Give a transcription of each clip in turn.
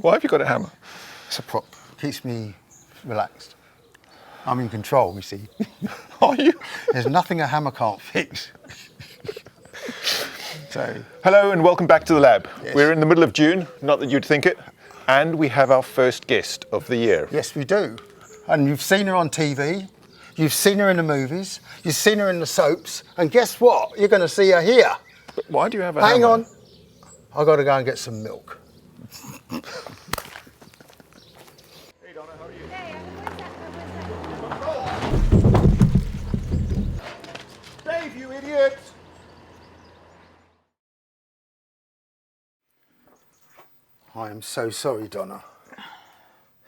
Why have you got a hammer? It's a prop. Keeps me relaxed. I'm in control, you see. Are you? There's nothing a hammer can't fix. So, Hello and welcome back to the lab. Yes. We're in the middle of June, not that you'd think it, and we have our first guest of the year. yes, we do. And you've seen her on TV, you've seen her in the movies, you've seen her in the soaps, and guess what? You're going to see her here. But why do you have a Hang hammer? on. I've got to go and get some milk. Hey Donna, how are you? Hey, Dave, you idiot! I am so sorry, Donna.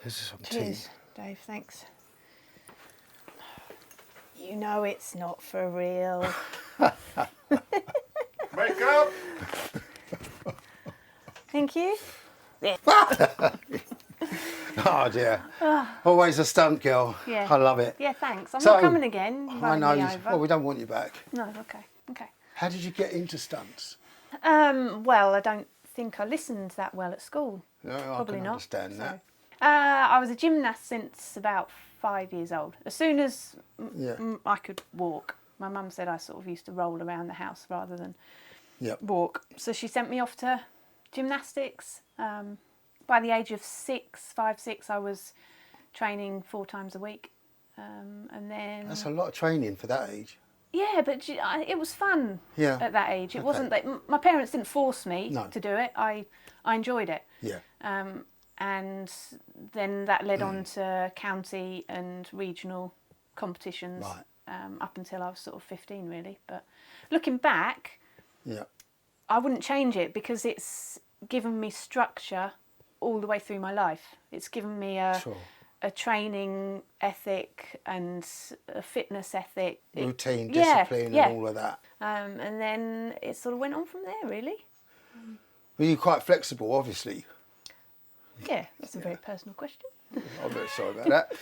This is some tea. cheers, Dave, thanks. You know it's not for real. Wake up! Thank you. Oh dear. Always a stunt girl. Yeah. I love it. Yeah, thanks. I'm So, not coming again. You I know. me You, over. well, we don't want you back. No, okay. How did you get into stunts? Well, I don't think I listened that well at school. No, Probably I can not. understand that. I was a gymnast since about 5 years old. As soon as Yeah. I could walk, my mum said I sort of used to roll around the house rather than Yep. walk. So she sent me off to gymnastics. By the age of 5, 6, I was training 4 times a week. And then... That's a lot of training for that age. Yeah, but it was fun Yeah. at that age. It Okay. wasn't that... My parents didn't force me No. to do it. I enjoyed it. Yeah. And then that led on to county and regional competitions Right. up until I was sort of 15, really. But looking back, Yeah. I wouldn't change it because it's given me structure all the way through my life. It's given me Sure. a training ethic and a fitness ethic. Routine, Yeah, discipline, yeah. and all of that. And then it sort of went on from there, really. Were you quite flexible, obviously? Yeah, that's a very personal question. I'm very sorry about that.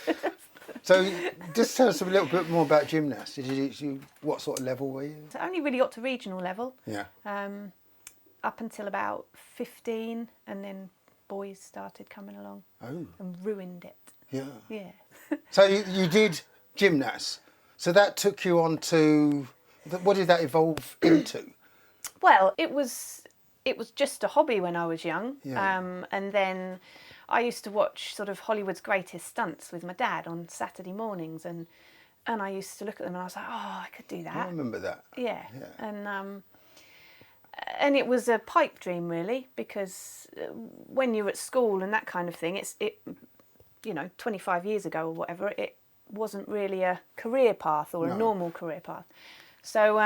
So, just tell us a little bit more about gymnast. What sort of level were you? So I only really got to regional level. Yeah. Up until about 15, and then boys started coming along Oh, and ruined it. yeah. Yeah. So you did gymnast. So that took you on to, what did that evolve into? Well, it was just a hobby when I was young. Yeah. And then I used to watch sort of Hollywood's greatest stunts with my dad on Saturday mornings, and I used to look at them and I was like, oh, I could do I that. remember that. Yeah. Yeah. And it was a pipe dream, really, because when you're at school and that kind of thing, it 25 years ago or whatever, it wasn't really a career path or a normal career path. So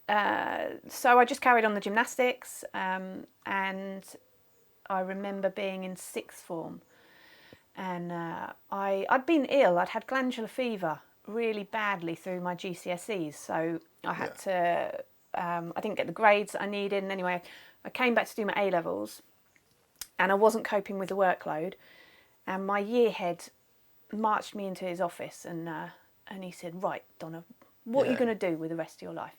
so I just carried on the gymnastics, and I remember being in 6th form, and I'd been ill. I'd had glandular fever really badly through my GCSEs, so I had to. I didn't get the grades that I needed, and anyway, I came back to do my A-levels, and I wasn't coping with the workload, and my year head marched me into his office, and he said, "Right, Donna, what are you going to do with the rest of your life?"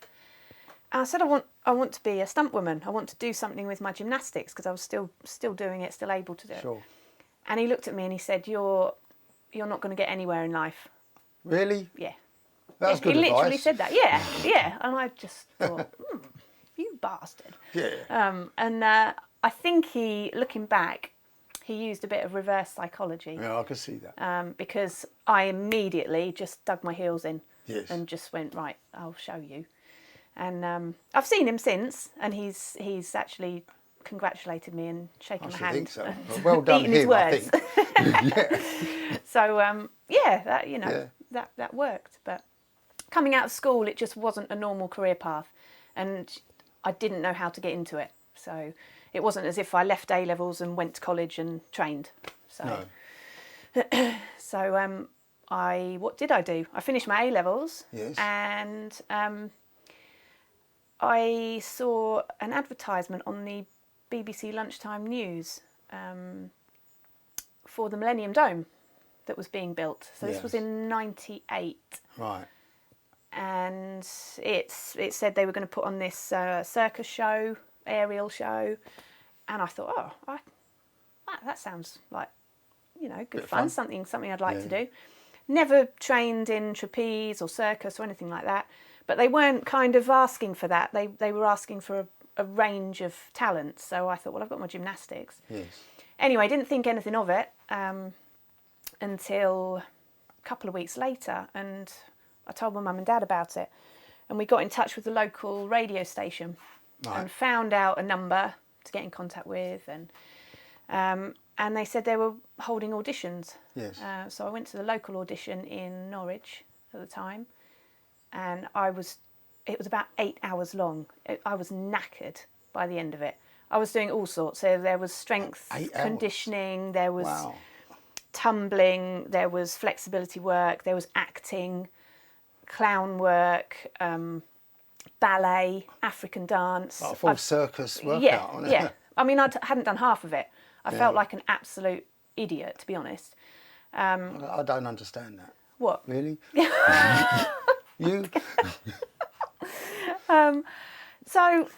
And I said, I want to be a stunt woman. I want to do something with my gymnastics, because I was still doing it, still able to do it. Sure. And he looked at me and he said, "You're not going to get anywhere in life." Really? Yeah. That was good He advice. literally said that. Yeah, yeah. And I just thought, you bastard. Yeah. And I think looking back, he used a bit of reverse psychology. Yeah, I can see that. Because I immediately just dug my heels in. Yes. And just went, right, I'll show you. And I've seen him since, and he's actually congratulated me and shaken I my should hand. think so. Well, well done eaten his him, I words. think. Yeah. So yeah, that Yeah. that worked. But coming out of school, it just wasn't a normal career path, and I didn't know how to get into it. So it wasn't as if I left A-levels and went to college and trained. So No. so what did I do? I finished my A-levels. Yes. And I saw an advertisement on the BBC lunchtime news for the Millennium Dome that was being built. So this was Yes. in '98. Right. And it said they were going to put on this circus show, aerial show, and I thought, oh, that sounds like, you know, good Bit of fun, fun. something I'd like to Yeah. do. Never trained in trapeze or circus or anything like that, but they weren't kind of asking for that. They were asking for a range of talents. So I thought, well, I've got my gymnastics. Yes. Anyway, I didn't think anything of it until a couple of weeks later, and I told my mum and dad about it, and we got in touch with the local radio station and found out a number to get in contact with, and they said they were holding auditions. Yes. So I went to the local audition in Norwich at the time, and it was about 8 hours long. I was knackered by the end of it. I was doing all sorts. So there was strength 8 hours? conditioning, there was Wow. tumbling, there was flexibility work, there was acting, clown work, ballet, African dance. Like a full circus workout. Yeah, wasn't it? yeah. I mean, I hadn't done half of it. I felt like an absolute idiot, to be honest. I don't understand that. What? Really? You? So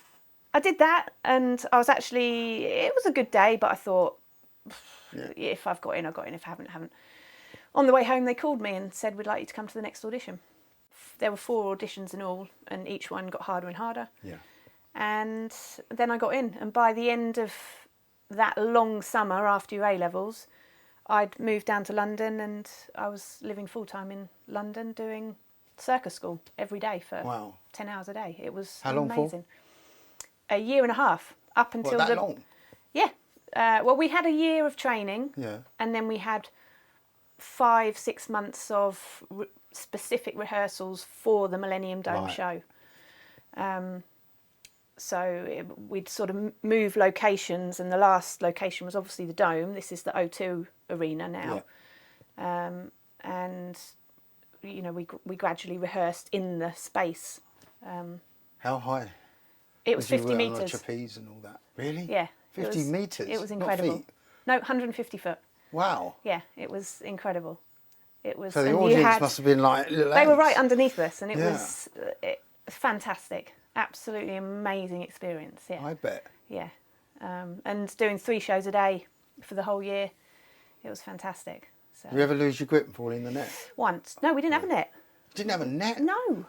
I did that, and I was it was a good day, but I thought, if I've got in, I've got in. If I haven't, I haven't. On the way home, they called me and said, we'd like you to come to the next audition. There were 4 auditions in all, and each one got harder and harder. Yeah. And then I got in, and by the end of that long summer after your A-levels, I'd moved down to London, and I was living full-time in London doing circus school every day for Wow. 10 hours a day. It was How long for? amazing. A year and a half, up until What, that long? Yeah. Well, we had a year of training, Yeah. and then we had 5-6 months of specific rehearsals for the Millennium Dome Right. show. We'd sort of move locations, and the last location was obviously the Dome. This is the O2 Arena now. And, you know, we gradually rehearsed in the space. How high? It was Did you 50 work on a metres. trapeze and all that? Really? Yeah. 50 metres? It was Not incredible. feet? No, 150 foot. Wow. Yeah, it was incredible. It was. So the and you audience had- must have been like little They were ants. right underneath us, and it Yeah. was fantastic. Absolutely amazing experience. Yeah, I bet. yeah. And doing 3 shows a day for the whole year, it was fantastic. So Did you ever lose your grip and fall in the net? once, no, we didn't have a net. You didn't have a net? No.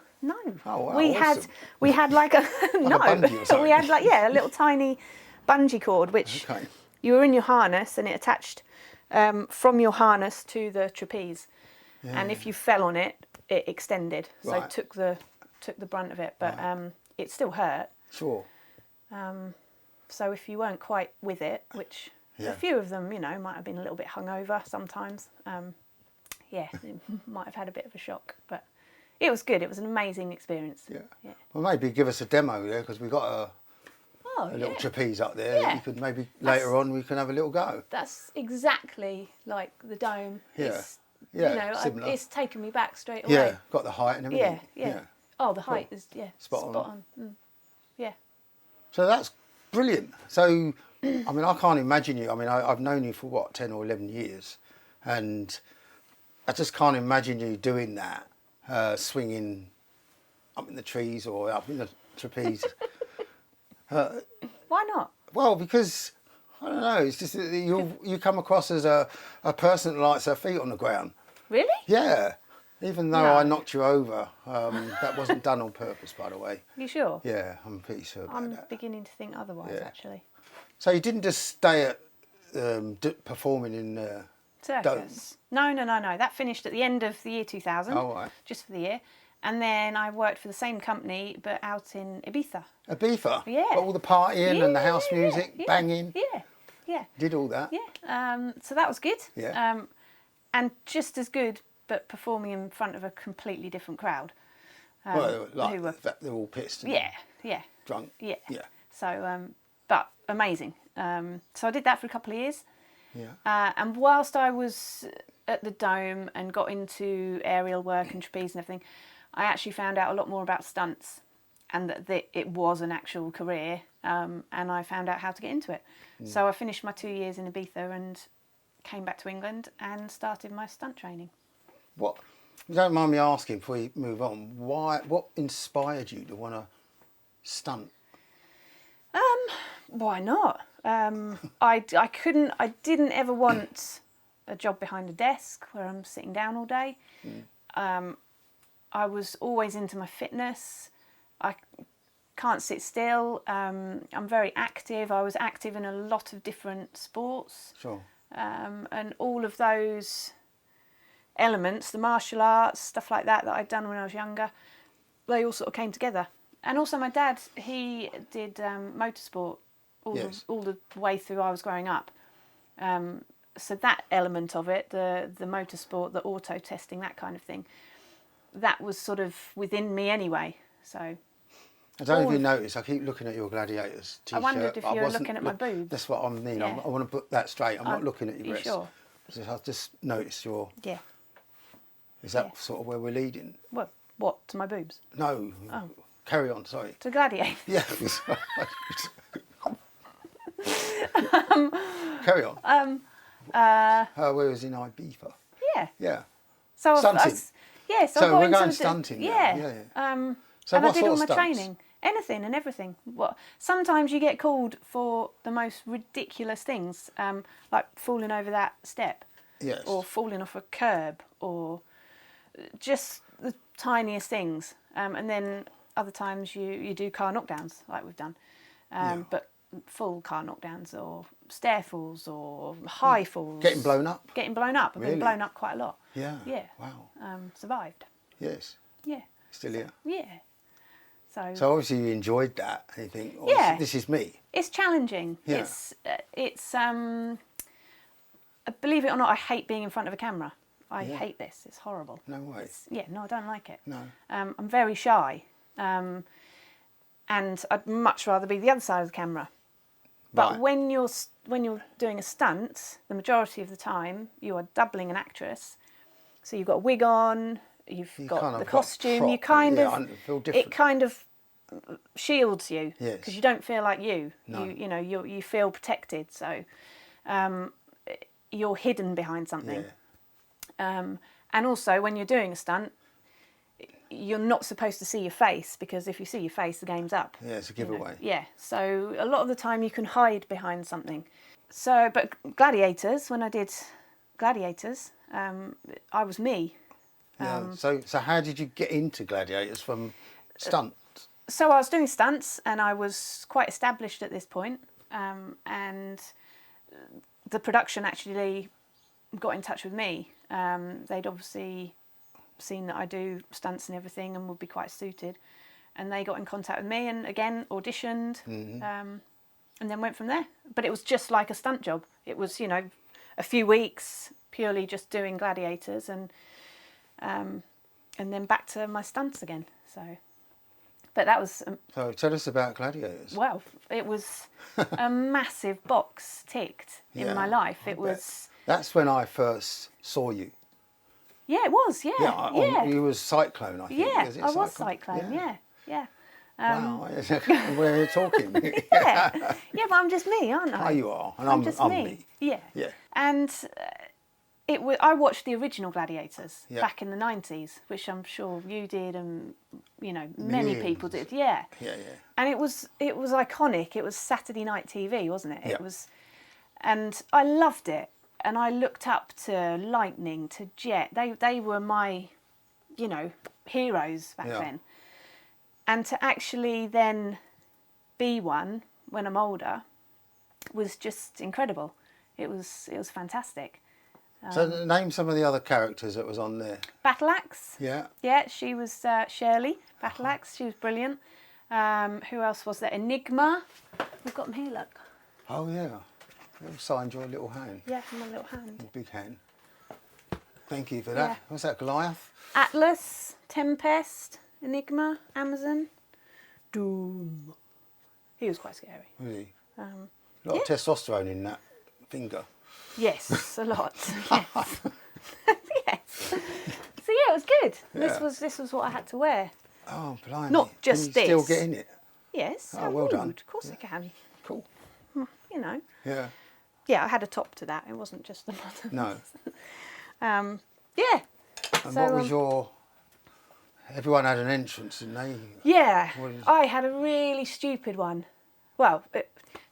Oh, wow, we awesome. had like a no. bungee or something. We had like a little tiny bungee cord, which Okay. you were in your harness, and it attached from your harness to the trapeze. And if you fell on it, it extended, so Right. took the brunt of it. But it still hurt. Sure. So if you weren't quite with it, which Yeah. a few of them, you know, might have been a little bit hungover sometimes. It might have had a bit of a shock, but it was good. It was an amazing experience. Yeah. Yeah. Well, maybe give us a demo there, because we've got Oh, a little yeah. trapeze up there. Yeah. You could maybe later on we can have a little go. That's exactly like the Dome. Yeah. It's, Yeah, you know, similar. it's taken me back straight away. Yeah, got the height and everything. Yeah. Oh, the height is Spot on. on. Mm. Yeah. So that's brilliant. So, I mean, I can't imagine you. I mean, I've known you for what, 10 or 11 years, and I just can't imagine you doing that, swinging up in the trees or up in the trapeze. Why not? Well, because I don't know. It's just that you come across as a person that likes her feet on the ground. Really? Yeah. Even though No. I knocked you over, that wasn't done on purpose, by the way. You sure? Yeah, I'm pretty sure about I'm that. beginning to think otherwise, Yeah. actually. So you didn't just stay at performing in Circus. No. That finished at the end of the year 2000. Oh, right. Just for the year. And then I worked for the same company, but out in Ibiza. Ibiza? Yeah. All the partying and the house Yeah, music, yeah, banging. Yeah. Did all that? Yeah. So that was good. Yeah. And just as good, but performing in front of a completely different crowd. Well, like who were- they're all pissed and Yeah. drunk. Yeah. Yeah. So, but amazing. So I did that for a couple of years. Yeah. And whilst I was at the Dome and got into aerial work and trapeze and everything, I actually found out a lot more about stunts, and that it was an actual career. And I found out how to get into it. So I finished my 2 years in Ibiza and came back to England and started my stunt training. What? You don't mind me asking before you move on? What inspired you to want to stunt? Why not? I didn't ever want a job behind a desk where I'm sitting down all day. I was always into my fitness. I can't sit still. I'm very active. I was active in a lot of different sports. Sure. And all of those elements, the martial arts, stuff like that I'd done when I was younger, they all sort of came together. And also my dad, he did motorsport all the way through I was growing up. So that element of it, the motorsport, the auto testing, that kind of thing, that was sort of within me anyway. So I don't know if you notice, I keep looking at your Gladiators t-shirt. I wondered if you were looking at my boobs. That's what I mean. Yeah. I want to put that straight. I'm not looking at your you breasts. sure? I've just noticed your... Yeah. Is that sort of where we're leading? Well, what, to my boobs? No. Oh. Carry on, sorry. To Gladiator? Yeah. Carry on. Where was in Ibiza? Yeah. Yeah. So Stunting. Yes, So I got we're into going the- stunting now. Yeah. Yeah. So and I what did sort all of my stunts? training, anything and everything. What? Sometimes you get called for the most ridiculous things, like falling over that step, Yes. or falling off a curb, or just the tiniest things. And then other times you do car knockdowns, like we've done, but full car knockdowns, or stair falls, or high falls. Getting blown up? Getting blown up. I've Really? been blown up quite a lot. Yeah. Yeah. Wow. Survived. Yes. Yeah. Still here. Yeah. So obviously you enjoyed that. And you think, oh, Yeah. this is me. It's challenging. Yeah. Believe it or not, I hate being in front of a camera. I Yeah. hate this. It's horrible. No way. No, I don't like it. No. I'm very shy, and I'd much rather be the other side of the camera. But Right. when you're doing a stunt, the majority of the time you are doubling an actress. So you've got a wig on, you've You got kind of the got costume. prop, You kind yeah, of I feel different. it kind of shields you Yes. because you don't feel like you. No. You feel protected. So you're hidden behind something. Yeah. And also, when you're doing a stunt, you're not supposed to see your face, because if you see your face, the game's up. Yeah, it's a you know. giveaway. Yeah, so a lot of the time you can hide behind something. So, but Gladiators, when I did Gladiators, I was me. Yeah. So how did you get into Gladiators from stunt? So I was doing stunts, and I was quite established at this point, and the production actually got in touch with me. They'd obviously seen that I do stunts and everything and would be quite suited, and they got in contact with me and again auditioned, and then went from there. But it was just like a stunt job. It was, a few weeks purely just doing Gladiators, and then back to my stunts again. So, but that was So tell us about Gladiators. well, it was a massive box ticked in Yeah, my life. I It bet. was, That's when I first saw you. yeah, it was, yeah. You was Cyclone, I think. Yeah, Is it I was Cyclone, yeah. Wow, we're talking. Yeah, but I'm just me, aren't I? Oh, you are, and I'm just me. Yeah. Yeah. And I watched the original Gladiators Yeah. back in the 90s, which I'm sure you did, and many Millions. people did. Yeah. Yeah. And it was iconic. It was Saturday night TV, wasn't it? Yeah. It was, and I loved it. And I looked up to Lightning, to Jet. They were my, heroes back Yeah. then. And to actually then be one when I'm older was just incredible. It was fantastic. So name some of the other characters that was on there. Battle Axe. Yeah. Yeah, she was Shirley Battle Axe. She was brilliant. Who else was there? Enigma. We've got them here, look. Oh yeah. You signed your little hand. Yeah, my little hand. Your big hand. Thank you for that. Yeah. What's that, Goliath? Atlas, Tempest, Enigma, Amazon, Doom. He was quite scary. Really? A lot of testosterone in that finger. Yes, a lot. Yes. Yes. So yeah, it was good. Yeah. This was what I had to wear. Oh, blimey. Not just Can you still this. get in it? Yes. Oh, I well would. done. Of course I can. Cool. Yeah. Yeah, I had a top to that. It wasn't just the bottom. No. Yeah. And So, what was your... Everyone had an entrance, didn't they? Yeah, What is- I had a really stupid one. Well,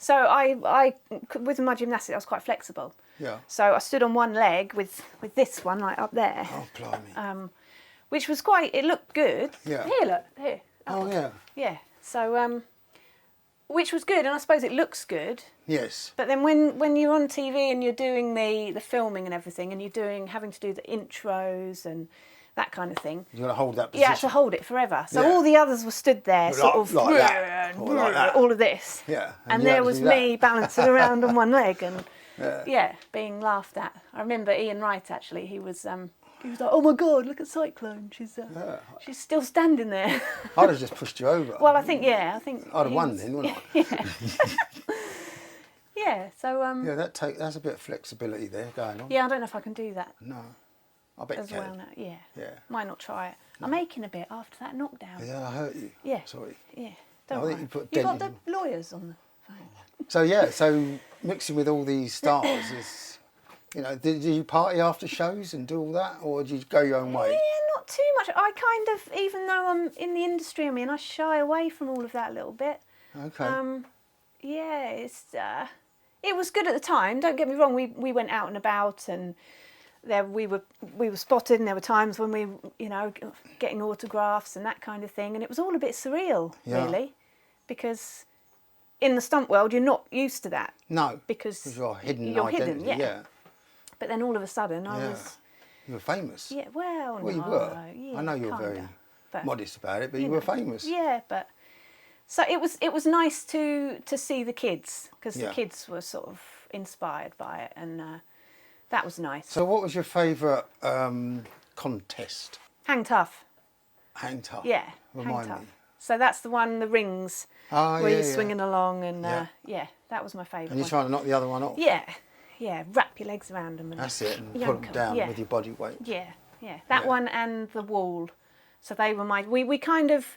So I with my gymnastics, I was quite flexible. Yeah. So I stood on one leg with this one like up there, Oh, blimey. which was quite. It looked good. Yeah. Here, look here. Oh, yeah. Yeah. So which was good, and I suppose it looks good. Yes. But then when you're on TV and you're doing the filming and everything, and you're having to do the intros and that kind of thing, You got to hold that you position. had to hold it forever. So Yeah. all the others were stood there, Like- sort of like that, or like that. all of this. Yeah, and And you had there to was do that. me balancing around on one leg and Yeah. being laughed at. I remember Ian Wright actually. He was like, "Oh my God, look at Cyclone. She's still standing there." I'd have just pushed you over. Well, I think I'd have he won was- then, wouldn't I? Yeah. So Yeah, that's a bit of flexibility there going on. yeah, I don't know if I can do that No, I bet as you well can. now. Yeah. Yeah. Might not try it. I'm aching a bit after that knockdown. Yeah, I hurt you. Yeah. Sorry. Yeah. Don't I think worry. you put a You dent got the lawyers on the phone. So yeah, so mixing with all these stars is, did you party after shows and do all that, or did you go your own way? Yeah, not too much. I kind of, even though I'm in the industry, I shy away from all of that a little bit. Okay. Yeah, it was good at the time. Don't get me wrong. We went out and about, and we were spotted, and there were times when we, getting autographs and that kind of thing, and it was all a bit surreal, Yeah. really, because in the stunt world you're not used to that. No. Because you're hidden you're identity. hidden, yeah. But then all of a sudden I Yeah. was. You were famous. Yeah, well, Well, you no, were. yeah, I know you're kinda, very but, modest about it, but you were famous. Yeah, but so it was nice to see the kids, because Yeah. the kids were sort of inspired by it, and that was nice. So what was your favourite contest? Hang tough, Hang tough. yeah, hang Remind tough. me. So that's the one, the rings, Oh, where yeah, you're yeah. swinging along, and Yeah. that was my favourite And you're one. trying to knock the other one off. Yeah, wrap your legs around them. And That's it, and put yank them 'em, down yeah. with your body weight. Yeah, that Yeah. one and the wall. So they were we kind of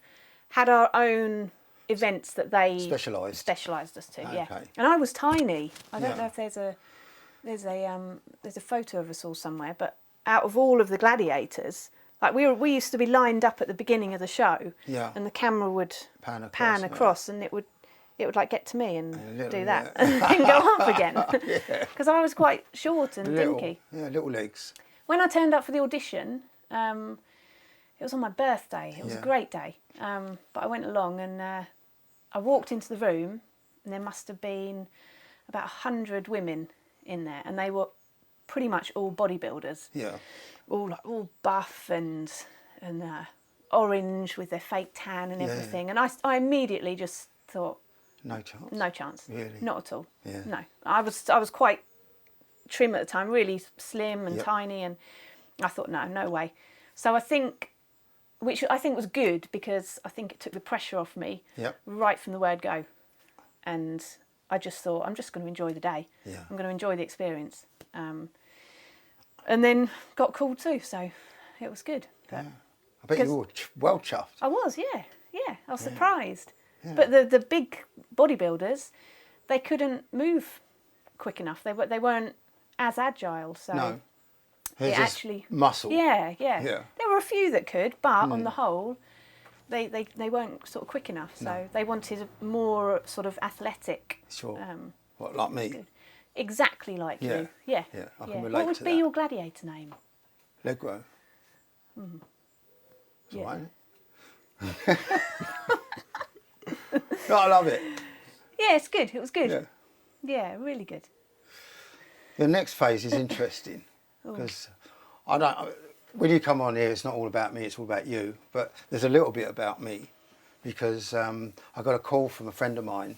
had our own events that they specialised us to. Yeah, Okay. and I was tiny. I don't Yeah. know if there's a photo of us all somewhere, but out of all of the gladiators, like we used to be lined up at the beginning of the show, Yeah. and the camera would Pan pan across, across, and it would like get to me and A little, do that, yeah. and then go up again, because I was quite short and dinky. Little legs. When I turned up for the audition, it was on my birthday. It was a Yeah. great day. But I went along, and I walked into the room, and there must have been about 100 women in there, and they were pretty much all bodybuilders, Yeah. all buff and orange with their fake tan and Yeah. everything. And I immediately just thought, No chance. no chance, Really? not at all. Yeah. No, I was quite trim at the time, really slim and Yep. tiny, and I thought, no way. So I think, which I think was good, because I think it took the pressure off me Yep. right from the word go, and I just thought, I'm just going to enjoy the day. Yeah. I'm going to enjoy the experience, and then got called too, so it was good. But I bet you were well chuffed. I was, yeah. I was surprised. But the big bodybuilders, they couldn't move quick enough. They weren't as agile. So No. There's it just actually muscle. Yeah. Yeah. There were a few that could, but on the whole, they weren't sort of quick enough. So they wanted a more sort of athletic. Sure. What, like me? Exactly like Yeah. you. Yeah. Yeah, I can relate What would to be that. your gladiator name? Legro. It's Yeah. all right. No, I love it. Yeah, it's good. It was good. Yeah. Yeah, really good. The next phase is interesting because when you come on here, it's not all about me, it's all about you. But there's a little bit about me because I got a call from a friend of mine,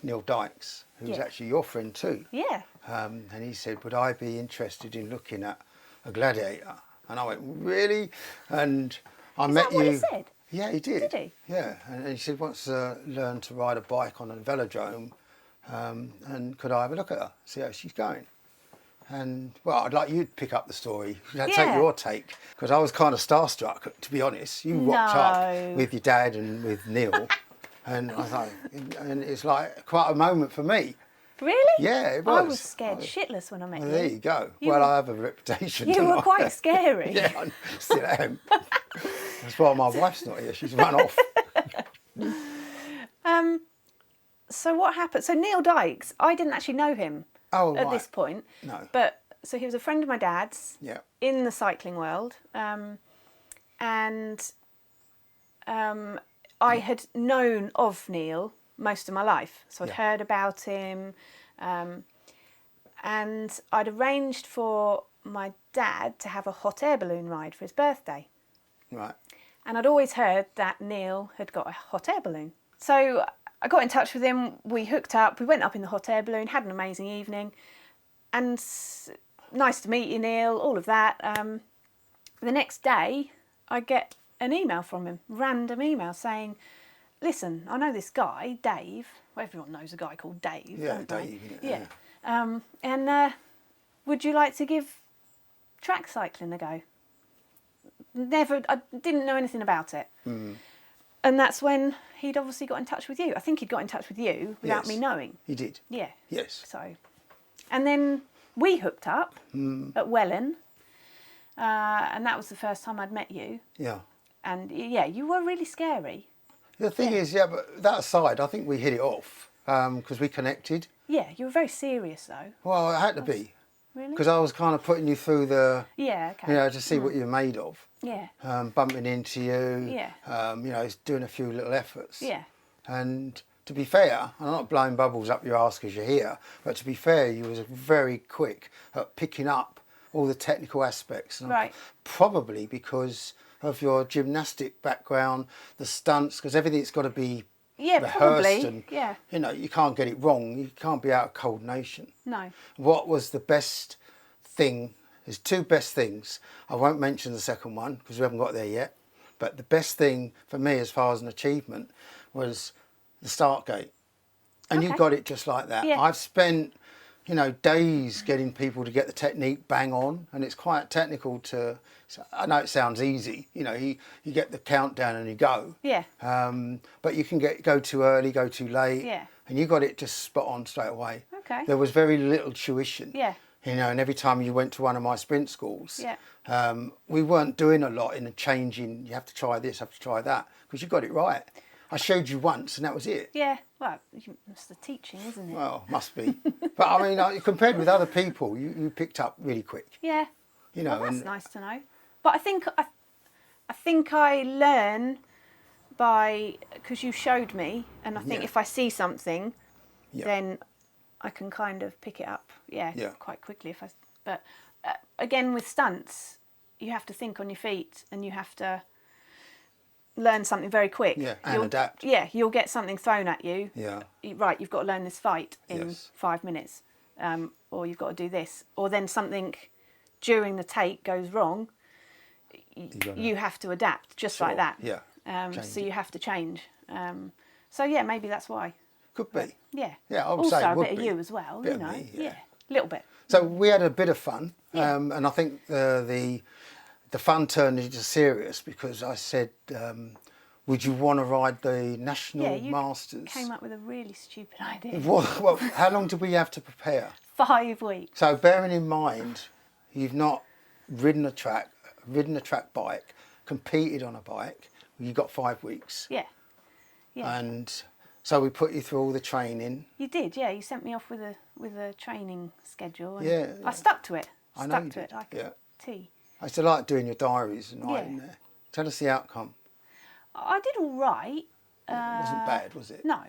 Neil Dykes, who's Yeah. actually your friend too. Yeah. And he said, would I be interested in looking at a gladiator? And I went, really? And I Is met that what you. he said? Yeah, he did. Did he? Yeah, and he said wants to learn to ride a bike on a velodrome, and could I have a look at her, see how she's going? And well, I'd like you to pick up the story, take Yeah. your take, because I was kind of starstruck, to be honest. You rocked up No. with your dad and with Neil, and I was like, and it's like quite a moment for me. Really? Yeah, it I was. was scared shitless when I met Well, you. there you go. You well, were- I have a reputation. You don't were I? quite scary. Yeah, I still am. That's why my wife's not here. She's run off. So what happened? So Neil Dykes, I didn't actually know him at this point. No. But so he was a friend of my dad's Yeah. in the cycling world. And I had known of Neil most of my life. So I'd heard about him. And I'd arranged for my dad to have a hot air balloon ride for his birthday. Right. And I'd always heard that Neil had got a hot air balloon. So I got in touch with him, we hooked up, we went up in the hot air balloon, had an amazing evening. And nice to meet you, Neil, all of that. The next day, I get an email from him, random email saying, listen, I know this guy, Dave. Well, everyone knows a guy called Dave, Yeah, don't they? Dave. Yeah. And would you like to give track cycling a go? I didn't know anything about it. Mm. And that's when he'd obviously got in touch with you. I think he'd got in touch with you without me knowing. He did. Yeah. Yes. So, and then we hooked up at Welland. And that was the first time I'd met you. Yeah. And yeah, you were really scary. The thing is, but that aside, I think we hit it off because we connected. Yeah, you were very serious though. Well, it had to be. Really? Because I was kind of putting you through the, Yeah, okay. you know, to see what you're made of. Yeah. Bumping into you. Yeah. You know, doing a few little efforts. Yeah. And to be fair, I'm not blowing bubbles up your ass because you're here, but to be fair, you was very quick at picking up all the technical aspects. And Right. Probably because of your gymnastic background, the stunts, because everything's got to be rehearsed probably. and Yeah. you know, you can't get it wrong. You can't be out of coordination. No. What was the best thing? There's two best things. I won't mention the second one because we haven't got there yet. But the best thing for me as far as an achievement was the start gate. And you Okay. got it just like that. Yeah. I've spent, you know, days getting people to get the technique bang on, and it's quite technical to, I know it sounds easy, you know, you get the countdown and you go. Yeah. But you can go too early, go too late. Yeah. And you got it just spot on straight away. Okay. There was very little tuition. Yeah. You know, and every time you went to one of my sprint schools, Yeah. we weren't doing a lot in the changing, you have to try this, have to try that, because you got it right. I showed you once and that was it. Yeah. Well, it's the teaching, isn't it? Well, must be. But I mean, compared with other people, you picked up really quick. Yeah. You know, Well, that's and nice to know. But I think I learn because you showed me, and I think Yeah. if I see something, Yeah. then I can kind of pick it up. Yeah. Yeah. Quite quickly but again with stunts, you have to think on your feet and you have to learn something very quick. Yeah, and adapt. Yeah, you'll get something thrown at you. Yeah. Right, you've got to learn this fight in Yes. 5 minutes, or you've got to do this, or then something during the take goes wrong. You have to adapt just like that. Yeah. So you have to change. So yeah, maybe that's why. Could be. Yeah. Yeah, I would also say it a would bit of be. you as well. Bit you know. of me, yeah. A little bit. So we had a bit of fun, Yeah. and I think the fun turned into serious because I said, would you want to ride the National Yeah, you Masters? came up with a really stupid idea. Well, how long did we have to prepare? 5 weeks. So bearing in mind, you've not ridden a track bike, competed on a bike, you've got 5 weeks. Yeah. Yeah. And so we put you through all the training. You did, yeah. You sent me off with a training schedule. And Yeah. I stuck to it. I know Stuck you to did, it like yeah. a T. I used to like doing your diaries and writing Yeah. there. Tell us the outcome. I did all right. It wasn't bad, was it? No,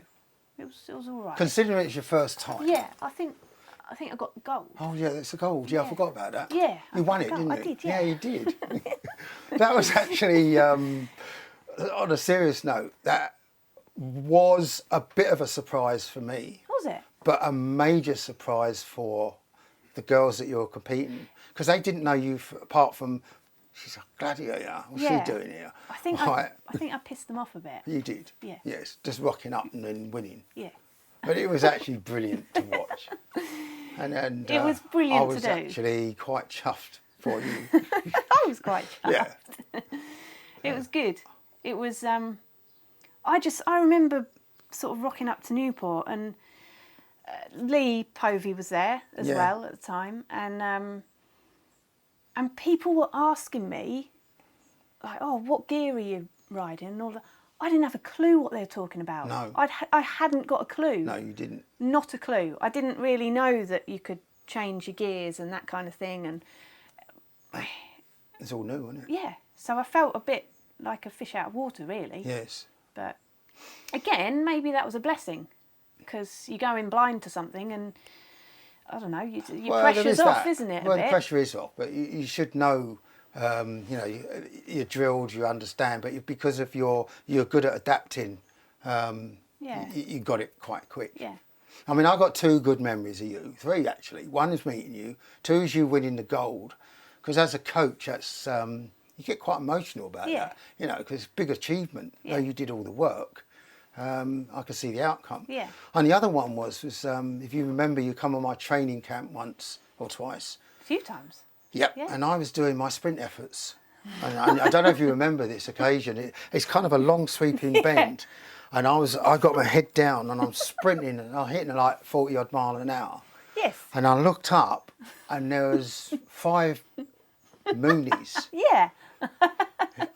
it was all right. Considering it's your first time. Yeah, I think I got the gold. Oh yeah, that's a gold. Yeah, I forgot about that. Yeah, I You won got it, the didn't gold. you? I did, yeah. you did. That was actually, on a serious note, that was a bit of a surprise for me, Was it? but a major surprise for the girls that you were competing, because they didn't know you apart from, she's a gladiator. What's Yeah. she doing here? I think Right. I think I pissed them off a bit. You did. Yeah. Yes, just rocking up and then winning. Yeah. But it was actually brilliant to watch. And It was brilliant I to was do. actually quite chuffed for you. I was quite chuffed. Yeah. It was good. It was. I remember sort of rocking up to Newport, and Lee Povey was there as Yeah. well at the time, and people were asking me, like, "Oh, what gear are you riding?" And all that. I didn't have a clue what they were talking about. No. I hadn't got a clue. No, you didn't. Not a clue. I didn't really know that you could change your gears and that kind of thing. And It's all new, isn't it? yeah, so I felt a bit like a fish out of water, really. Yes. But again, maybe that was a blessing, because you go in blind to something and, I don't know, your pressure's off, isn't it? Well, the pressure is off, but you should know, you're drilled, you understand, but because of you're good at adapting, you got it quite quick. Yeah. I mean, I got 2 good memories of you, 3 actually. 1 is meeting you, 2 is you winning the gold, because as a coach, that's you get quite emotional about that, because it's a big achievement. Though you did all the work, I could see the outcome. Yeah. And the other one was if you remember, you come on my training camp once or twice. A few times. Yep. Yeah. And I was doing my sprint efforts. And I don't know if you remember this occasion. It's kind of a long sweeping bend, and I got my head down and I'm sprinting and I'm hitting like 40 odd mile an hour. Yes. And I looked up and there was 5 Moonies. Yeah.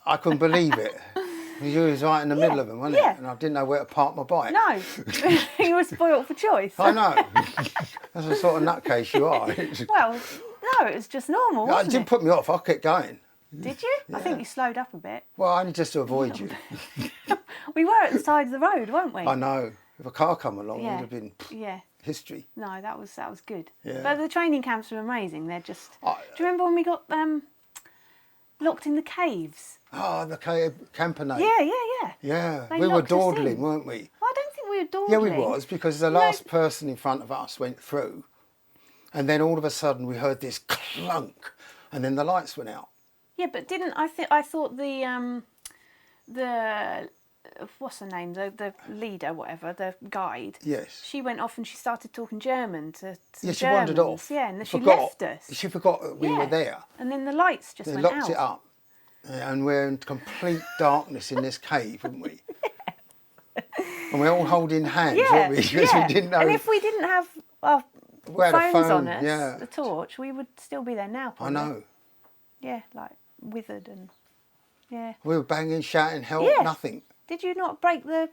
I couldn't believe it. You was right in the middle of them, wasn't it? And I didn't know where to park my bike. No. You were spoilt for choice. I know. That's the sort of nutcase you are. Well, no, it was just normal, It wasn't didn't it? put me off. I kept going. Did you? I think you slowed up a bit. Well, only just to avoid you. We were at the side of the road, weren't we? I know. If a car come along, it Yeah. would have been Yeah. history. No, that was good. Yeah. But the training camps were amazing. They're just. Do you remember when we got locked in the caves? Oh, the campanade. Yeah. Yeah, They we were locked us dawdling, in. weren't we? I don't think we were dawdling. Yeah, we was, because the last person in front of us went through, and then all of a sudden we heard this clunk, and then the lights went out. Yeah, but didn't I thought the what's her name, the leader, whatever, the guide. Yes. She went off and she started talking German to Yeah, she Germans. wandered off. Yeah, and then she Forgot- left us. She forgot that we were there. And then the lights just They went locked out. it up, and we're in complete darkness in this cave, weren't we? And we're all holding hands, weren't we? Because we didn't know. And if we didn't have our We had a phones phone, on us, yeah. the torch, we would still be there now. I Probably. know. Yeah, like withered and We were banging, shouting, help, Yeah. nothing. Did you not break the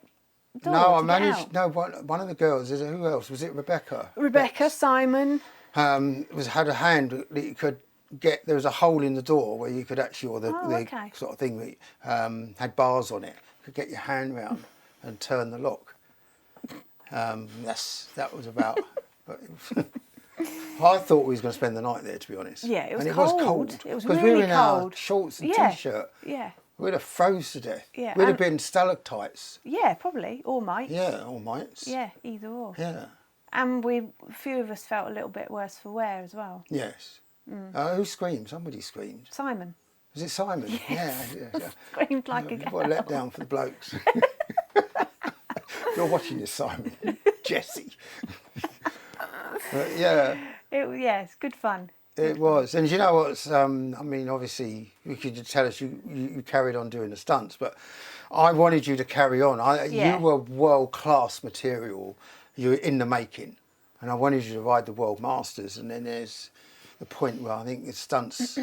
door? No, I to get managed. out? No, one of the girls. Who else was it? Rebecca. Rebecca, Simon. Had a hand that you could get. There was a hole in the door where you could actually, or the okay. sort of thing that had bars on it. You could get your hand round and turn the lock. That was about. I thought we was going to spend the night there, to be honest. Yeah, it was and it cold. was cold. It was because really we were in our cold. shorts and Yeah. t-shirt. Yeah. We'd have froze to death. Yeah, We'd have and- been stalactites. Yeah, probably. Or mites. Yeah, or mites. Yeah, either or. Yeah. And a few of us felt a little bit worse for wear as well. Yes. Mm. Who screamed? Somebody screamed. Simon Was it Simon? Yes. Yeah. screamed like a What a letdown for the blokes. You're watching this, Simon. Jesse. But yeah, Yeah, it's good fun. it was. And you know what's, I mean, obviously, you could tell us you carried on doing the stunts, but I wanted you to carry on. Yeah. You were world-class material. You were in the making. And I wanted you to ride the World Masters. And then there's the point where I think the stunts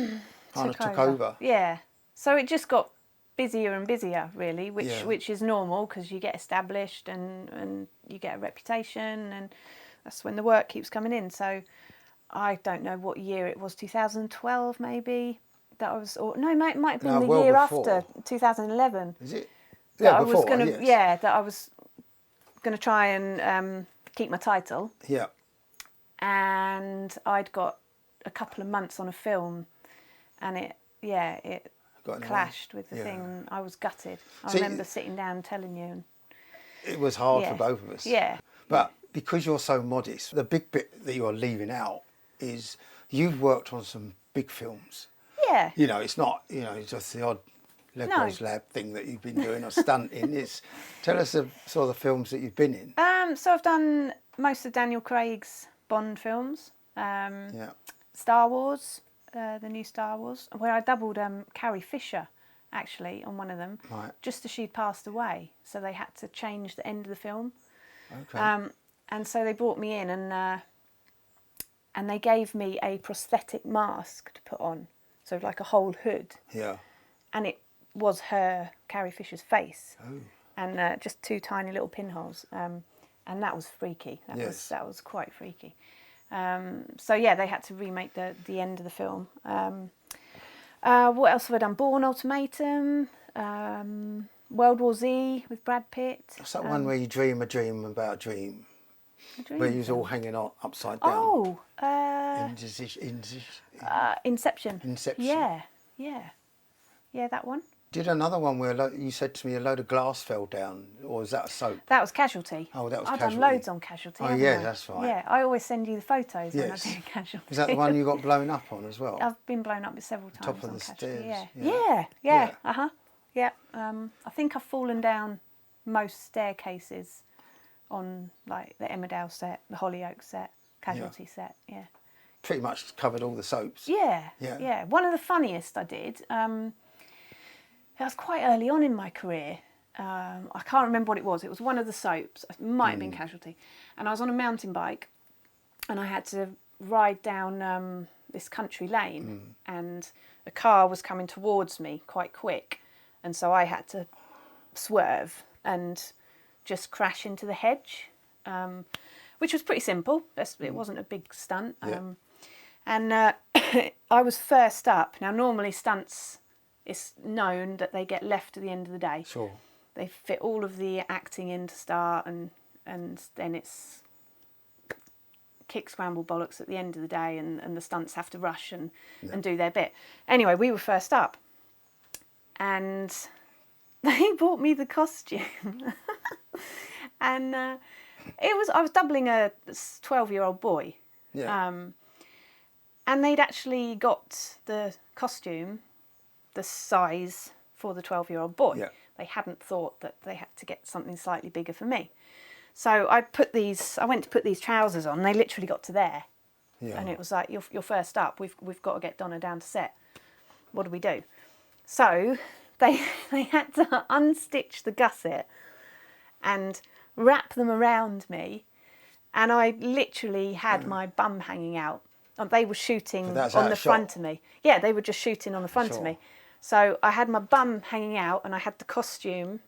kind of took over. Yeah. So it just got busier and busier, really, which Yeah. which is normal because you get established and you get a reputation, and that's when the work keeps coming in. So I don't know what year it was, 2012 maybe, that I was, or no, it might have been No, the well year before. after, 2011. Is it? That Yeah, I was before, gonna, yes. that I was gonna try and keep my title, Yeah. and I'd got a couple of months on a film, and it Got in the way. clashed with the Yeah. thing. I was gutted. I See, remember sitting down and telling you. And, It was hard yeah. for both of us. Yeah. But because you're so modest, the big bit that you're leaving out is you've worked on some big films. Yeah. You know, it's not, just the odd Lego's Lab thing that you've been doing or stunting. Tell us the sort of the films that you've been in. So I've done most of Daniel Craig's Bond films. Yeah. Star Wars, the new Star Wars, where I doubled Carrie Fisher, actually, on one of them, Right. just as she'd passed away. So they had to change the end of the film. Okay. And so they brought me in and they gave me a prosthetic mask to put on, so like a whole hood, Yeah. and it was Carrie Fisher's face. Oh. and just 2 tiny little pinholes, and that was freaky. Yes. That was quite freaky. So yeah, they had to remake the end of the film. What else have I done? Bourne Ultimatum, World War Z with Brad Pitt. What's that one where you dream a dream about a dream? Where you was all hanging on upside down. Oh, Inception. Inception. Yeah, that one. Did another one where you said to me a load of glass fell down, or was that a soap? That was Casualty. Oh, that was I've Casualty. done loads on Casualty. Oh, haven't yeah, I? that's right. Yeah, I always send you the photos when I Yes. do Casualty. Is that the one you got blown up on as well? I've been blown up several times. Top of on the Casualty. stairs, Yeah. Yeah. Yeah. I think I've fallen down most staircases on like the Emmerdale set, the Hollyoaks set, Casualty set. Yeah. Pretty much covered all the soaps. Yeah. One of the funniest I did. It was quite early on in my career. I can't remember what it was. It was one of the soaps. It might have been Casualty. And I was on a mountain bike and I had to ride down this country lane and a car was coming towards me quite quick. And so I had to swerve and just crash into the hedge, which was pretty simple. It wasn't a big stunt. And I was first up. Now, normally stunts, it's known that they get left at the end of the day. Sure. They fit all of the acting in to start and then it's kick, scramble, bollocks at the end of the day and the stunts have to rush and do their bit. Anyway, we were first up and they bought me the costume and I was doubling a 12-year-old boy. Yeah. And they'd actually got the costume the size for the 12-year-old boy. Yeah. They hadn't thought that they had to get something slightly bigger for me. So I went to put these trousers on. They literally got to there. Yeah. And it was like, you're first up. We've got to get Donna down to set. What do we do? So they had to unstitch the gusset and wrap them around me. And I literally had my bum hanging out. And they were shooting on the front of me. Yeah, they were just shooting on the front of me. So I had my bum hanging out and I had the costume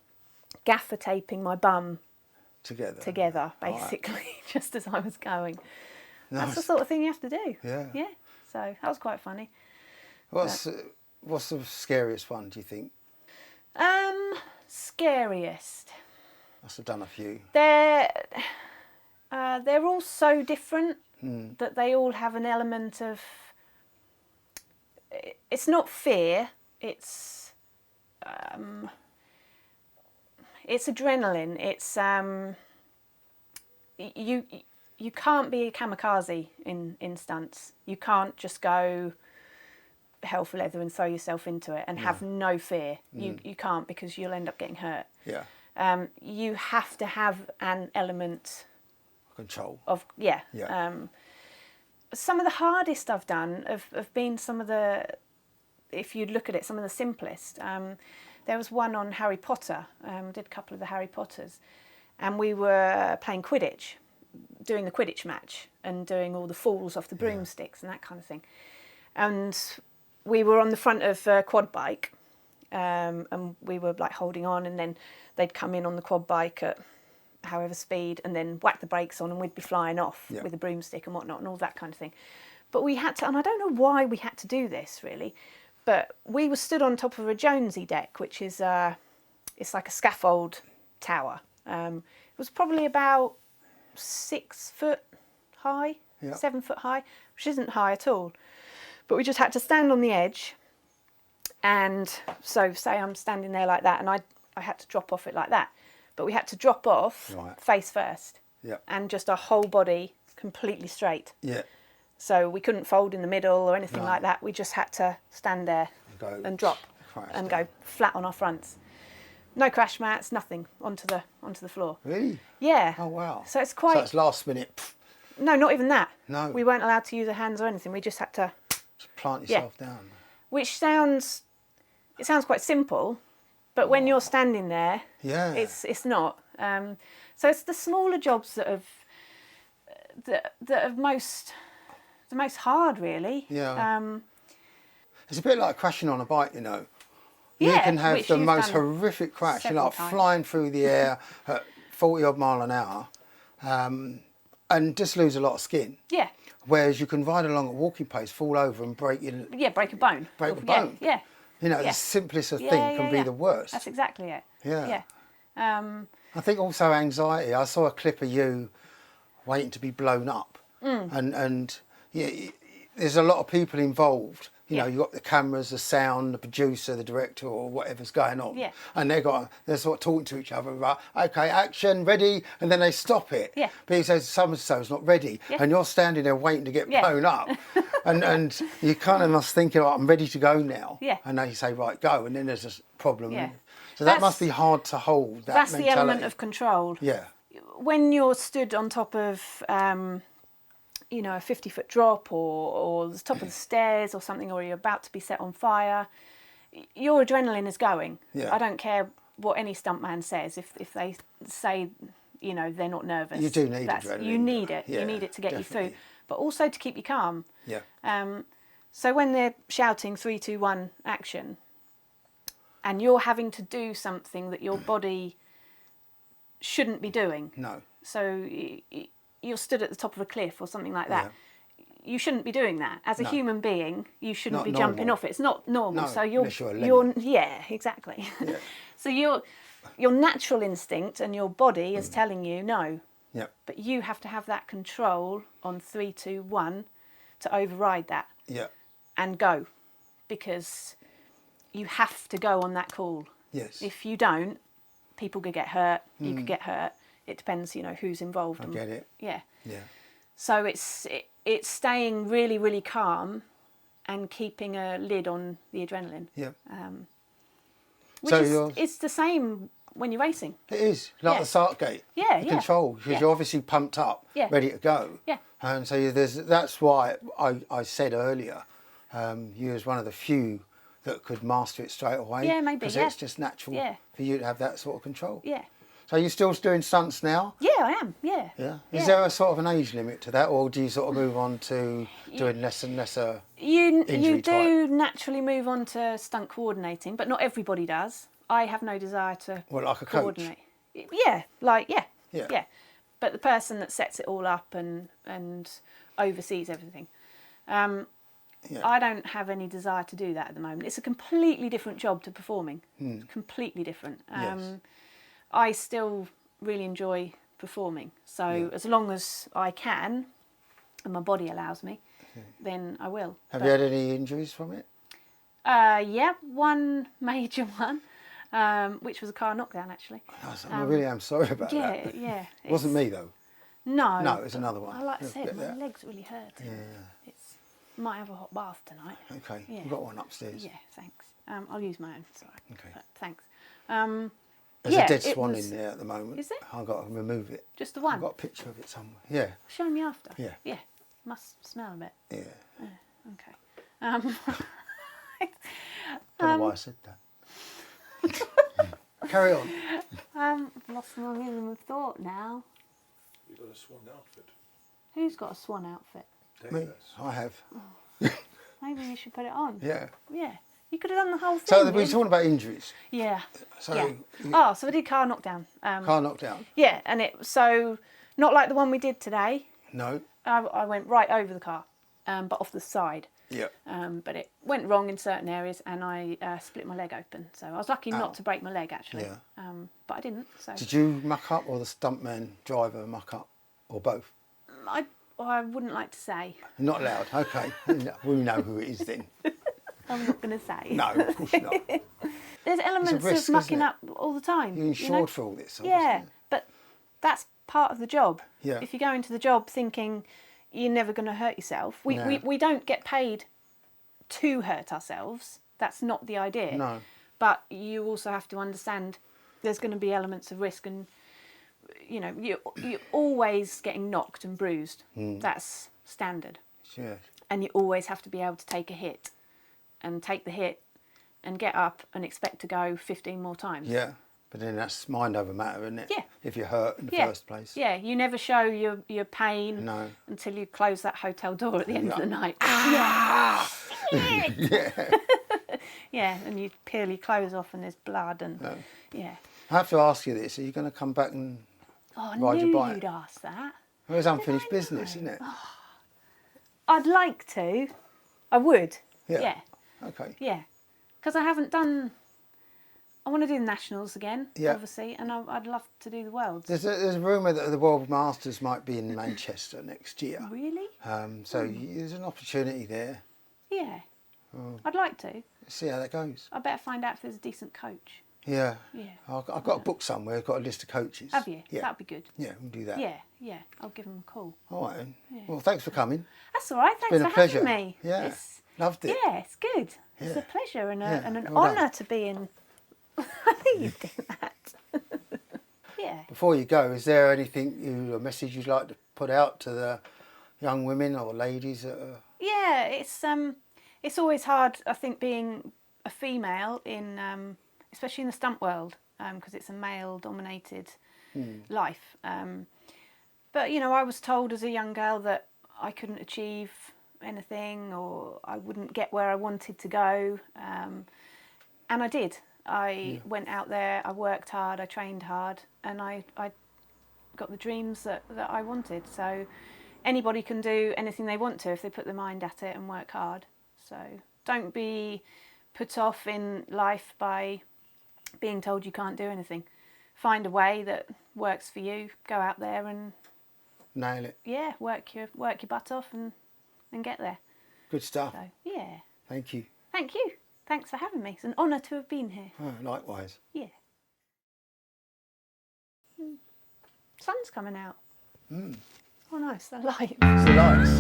gaffer taping my bum together basically, just as I was going. Nice. That's the sort of thing you have to do. Yeah. Yeah. So that was quite funny. What's the scariest one, do you think? Scariest. Must have done a few. They're all so different that they all have an element of. It's not fear. It's adrenaline. It's you can't be a kamikaze in stunts. You can't just go hell for leather and throw yourself into it and have no fear. You can't, because you'll end up getting hurt. Yeah. You have to have an element Control. of some of the hardest I've done have been some of the, if you look at it, some of the simplest. There was one on Harry Potter. Did a couple of the Harry Potters, and we were playing Quidditch, doing the Quidditch match and doing all the falls off the broomsticks and that kind of thing. And we were on the front of a quad bike, and we were like holding on, and then they'd come in on the quad bike at however speed and then whack the brakes on and we'd be flying off with a broomstick and whatnot and all that kind of thing. But we had to, and I don't know why we had to do this really, but we were stood on top of a Jonesy deck, which is it's like a scaffold tower. It was probably about 6 foot high, 7 foot high, which isn't high at all. But we just had to stand on the edge, and so say I'm standing there like that and I had to drop off it like that. But we had to drop off face first and just our whole body completely straight. Yeah. So we couldn't fold in the middle or anything like that. We just had to stand there and drop and go flat on our fronts. No crash mats, nothing onto the floor. Really? Yeah. Oh wow. So it's quite. So it's last minute. No, not even that. No. We weren't allowed to use our hands or anything. We just had to. Just plant yourself down. Which sounds quite simple. But when you're standing there, it's not. So it's the smaller jobs that are most hard, really. Yeah. It's a bit like crashing on a bike, you know. You Yeah, can have which the you've most done horrific crash. You're several like times. flying through the air at 40 odd mile an hour, and just lose a lot of skin. Yeah. Whereas you can ride along at walking pace, fall over and break Yeah, break a bone. Break a Yeah, bone. Yeah. You know, Yeah. the simplest of Yeah, thing can yeah, be yeah. the worst. That's exactly it. Yeah. Yeah. I think also anxiety. I saw a clip of you waiting to be blown up, and yeah, there's a lot of people involved. You know, Yeah. you've got the cameras, the sound, the producer, the director, or whatever's going on. Yeah. And they're sort of talking to each other about, okay, action, ready, and then they stop it. Yeah. But he says so and so's not ready, Yeah. and you're standing there waiting to get Yeah. blown up, and you kind of must think, oh, I'm ready to go now. Yeah. And they say, right, go, and then there's a problem. Yeah. So that That's- must be hard to hold. That That's the mentality. element of control. Yeah. When you're stood on top of, you know, a 50-foot drop or the top of the stairs or something, or you're about to be set on fire, your adrenaline is going. Yeah. I don't care what any stuntman says. If they say, you know, they're not nervous. You do need adrenaline. You need it. Yeah, you need it to get you definitely. through. But also to keep you calm. Yeah. So when they're shouting 3, 2, 1, action, and you're having to do something that your body shouldn't be doing. No. So you're stood at the top of a cliff or something like that. You shouldn't be doing that. As a No. human being, you shouldn't Not be jumping normal. off it. It's not normal. No, So you're unless you're a lemon. yeah, exactly. Yeah. So your natural instinct and your body is telling you no. Yeah. But you have to have that control on 3, 2, 1 to override that Yeah. and go, because you have to go on that call. Yes. If you don't, people could get hurt. You could get hurt. It depends, you know, who's involved. I get it. Yeah. Yeah. So it's staying really, really calm and keeping a lid on the adrenaline. Yeah. Which So is you're- it's the same when you're racing. It is like Yeah. the start gate. Yeah, The yeah. control, because Yeah. you're obviously pumped up, Yeah. ready to go. Yeah. And so that's why I said earlier, you was one of the few that could master it straight away. Yeah, maybe, Because yeah. it's just natural Yeah. for you to have that sort of control. Yeah. So you're still doing stunts now? Yeah, I am. Yeah. Yeah. Is there a sort of an age limit to that, or do you sort of move on to doing less and lesser? You Injury do naturally move on to stunt coordinating, but not everybody does. I have no desire to Well, like a coach? coordinate. Yeah, Yeah. yeah. But the person that sets it all up and oversees everything, Yeah. I don't have any desire to do that at the moment. It's a completely different job to performing. Completely different. Yes. I still really enjoy performing. So Yeah. as long as I can, and my body allows me, then I will. Have But- you had any injuries from it? Yeah, one major one, which was a car knockdown actually. I really am sorry about Yeah, that. yeah. It wasn't it's- me though. No. No, it was another one. I like I Yeah, said, bit my there. legs really hurt. Yeah. It's might have a hot bath tonight. Okay. Yeah. We've got one upstairs. Yeah, thanks. I'll use my own. Sorry. Okay. But thanks. There's yeah, a dead it swan was- in there at the moment. Is there? I've got to remove it. Just the I've one. got a picture of it somewhere. Yeah. Show me after. Yeah. Yeah. Must smell a bit. Yeah. Okay. Don't know why I said that. Carry on. I've lost my rhythm of thought now. You've got a swan outfit. Who's got a swan outfit? Me. I have. Maybe you should put it on. Yeah. Yeah. You could have done the whole thing. So we're Ian. talking about injuries. Yeah. So yeah. you- Oh, so I did car knockdown. car knockdown. Yeah, and so not like the one we did today. No. I went right over the car, but off the side. Yeah. But it went wrong in certain areas, and I split my leg open. So I was lucky Ow. not to break my leg actually. Yeah. But I didn't. So Did you muck up, or the stuntman driver muck up, or both? I wouldn't like to say. Not allowed. Okay. We know who it is then. I'm not going to say. No, of course not. There's elements risk, of mucking isn't it? up all the time. You're insured you know? for all this. Yeah, obviously. but that's part of the job. Yeah. If you go into the job thinking you're never going to hurt yourself, No. we don't get paid to hurt ourselves. That's not the idea. No. But you also have to understand there's going to be elements of risk, and you know you're always getting knocked and bruised. That's standard, Yeah. and you always have to be able to take a hit, and take the hit, and get up and expect to go 15 more times. Yeah. But then that's mind over matter, isn't it? Yeah. If you're hurt in the Yeah. first place. Yeah, you never show your pain No. until you close that hotel door at the end of the night. Yeah. Yeah, and you peel your clothes off and there's blood and yeah. I have to ask you this: are you going to come back and Oh, I ride knew your bike? you'd ask that. Well, it's unfinished business, isn't it? I'd like to. I would. Yeah. Okay. Yeah. Because I haven't done. I want to do the nationals again, Yeah. obviously, and I'd love to do the worlds. There's a rumour that the World Masters might be in Manchester next year. Really? So there's an opportunity there. Yeah. I'd like to. Let's see how that goes. I better find out if there's a decent coach. Yeah. Yeah. I've got a book somewhere. I've got a list of coaches. Have you? Yeah. That'd be good. Yeah, we'll do that. Yeah, yeah. I'll give them a call. All right then. Yeah. Well, thanks for coming. That's all right. Thanks been for a pleasure. having me. Yeah. Loved it. Yeah, it's good. It's Yeah. a pleasure and, and an well done. honour to be in. I think you did that. Yeah. Before you go, is there anything, a message you'd like to put out to the young women or ladies that are... Yeah, it's always hard, I think, being a female in, especially in the stunt world, because it's a male-dominated life. But you know, I was told as a young girl that I couldn't achieve anything, or I wouldn't get where I wanted to go, and I did. I went out there, I worked hard, I trained hard, and I got the dreams that I wanted. So anybody can do anything they want to if they put their mind at it and work hard. So don't be put off in life by being told you can't do anything. Find a way that works for you. Go out there and Nail it. yeah, work your butt off and get there. Good stuff. So yeah. Thank you. Thank you. Thanks for having me. It's an honour to have been here. Oh, likewise. Yeah. Sun's coming out. Oh nice, the light. It's the lights.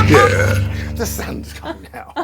Yeah. The sun's coming out.